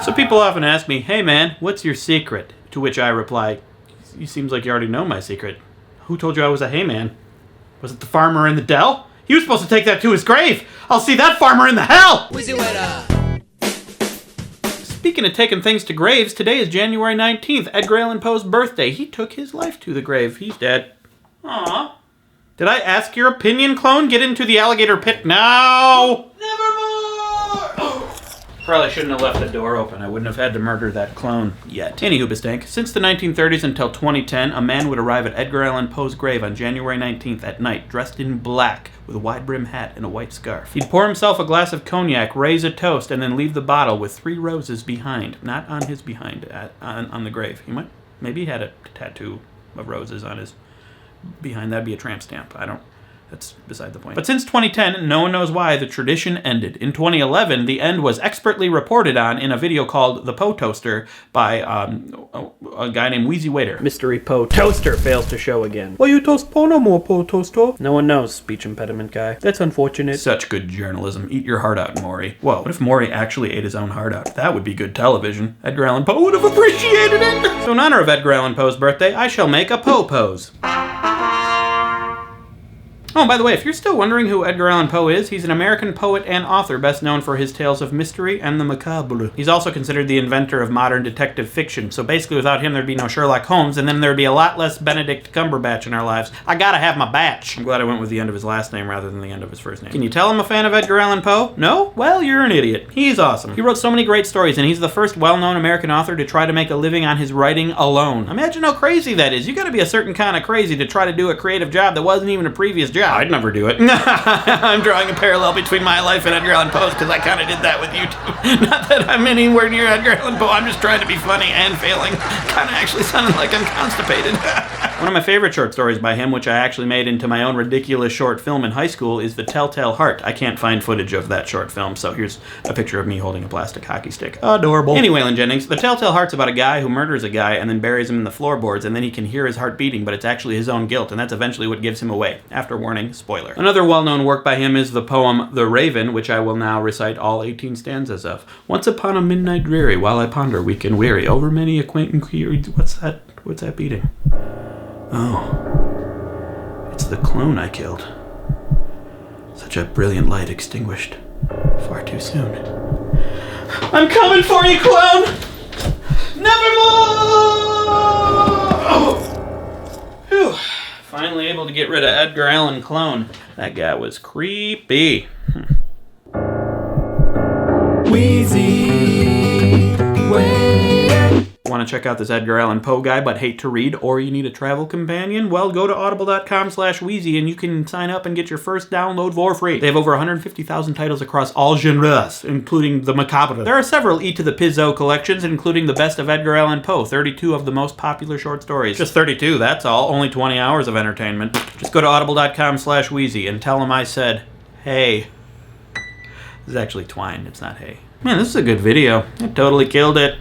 So people often ask me, hey man, what's your secret? To which I reply, it seems like you already know my secret. Who told you I was a hey man? Was it the farmer in the dell? He was supposed to take that to his grave. I'll see that farmer in the hell! WheezyWaiter! Speaking of taking things to graves, today is January 19th, Edgar Allan Poe's birthday. He took his life to the grave. He's dead. Aww. Did I ask your opinion, clone? Get into the alligator pit now! Nevermore! Probably shouldn't have left the door open. I wouldn't have had to murder that clone yet. Anywho, Bistank, since the 1930s until 2010, a man would arrive at Edgar Allan Poe's grave on January 19th at night, dressed in black, with a wide-brimmed hat and a white scarf. He'd pour himself a glass of cognac, raise a toast, and then leave the bottle with 3 roses behind. Not on his behind, on the grave. Maybe he had a tattoo of roses on his behind. That'd be a tramp stamp. That's beside the point. But since 2010, no one knows why, the tradition ended. In 2011, the end was expertly reported on in a video called The Poe Toaster by a guy named WheezyWaiter. Mystery Poe Toaster fails to show again. Why you toast Poe no more, Poe Toaster? No one knows, speech impediment guy. That's unfortunate. Such good journalism. Eat your heart out, Maury. Whoa, what if Maury actually ate his own heart out? That would be good television. Edgar Allan Poe would have appreciated it! So in honor of Edgar Allan Poe's birthday, I shall make a Poe pose. Oh, by the way, if you're still wondering who Edgar Allan Poe is, he's an American poet and author best known for his tales of mystery and the macabre. He's also considered the inventor of modern detective fiction, so basically without him there'd be no Sherlock Holmes, and then there'd be a lot less Benedict Cumberbatch in our lives. I gotta have my batch. I'm glad I went with the end of his last name rather than the end of his first name. Can you tell I'm a fan of Edgar Allan Poe? No? Well, you're an idiot. He's awesome. He wrote so many great stories, and he's the first well-known American author to try to make a living on his writing alone. Imagine how crazy that is. You gotta be a certain kind of crazy to try to do a creative job that wasn't even a previous job. I'd never do it. I'm drawing a parallel between my life and Edgar Allan Poe's because I kind of did that with you too. Not that I'm anywhere near Edgar Allan Poe, I'm just trying to be funny and failing. Kind of actually sounding like I'm constipated. One of my favorite short stories by him, which I actually made into my own ridiculous short film in high school, is The Telltale Heart. I can't find footage of that short film, so here's a picture of me holding a plastic hockey stick. Adorable. Anyway, Lynn Jennings, The Telltale Heart's about a guy who murders a guy and then buries him in the floorboards, and then he can hear his heart beating, but it's actually his own guilt, and that's eventually what gives him away. After warning, spoiler. Another well-known work by him is the poem The Raven, which I will now recite all 18 stanzas of. Once upon a midnight dreary, while I ponder weak and weary, over many a quaint and queer... What's that beating? Oh, it's the clone I killed. Such a brilliant light extinguished far too soon. I'm coming for you, clone! Nevermore! Oh. Phew. Finally able to get rid of Edgar Allan Clone. That guy was creepy. Wheezy Waiter. Want to check out this Edgar Allan Poe guy but hate to read, or you need a travel companion? Well, go to audible.com/Wheezy and you can sign up and get your first download for free. They have over 150,000 titles across all genres, including the macabre. There are several E to the Pizzo collections, including the best of Edgar Allan Poe, 32 of the most popular short stories. Just 32, that's all. Only 20 hours of entertainment. Just go to audible.com/Wheezy and tell them I said, hey. This is actually twine, it's not hay. Man, this is a good video. I totally killed it.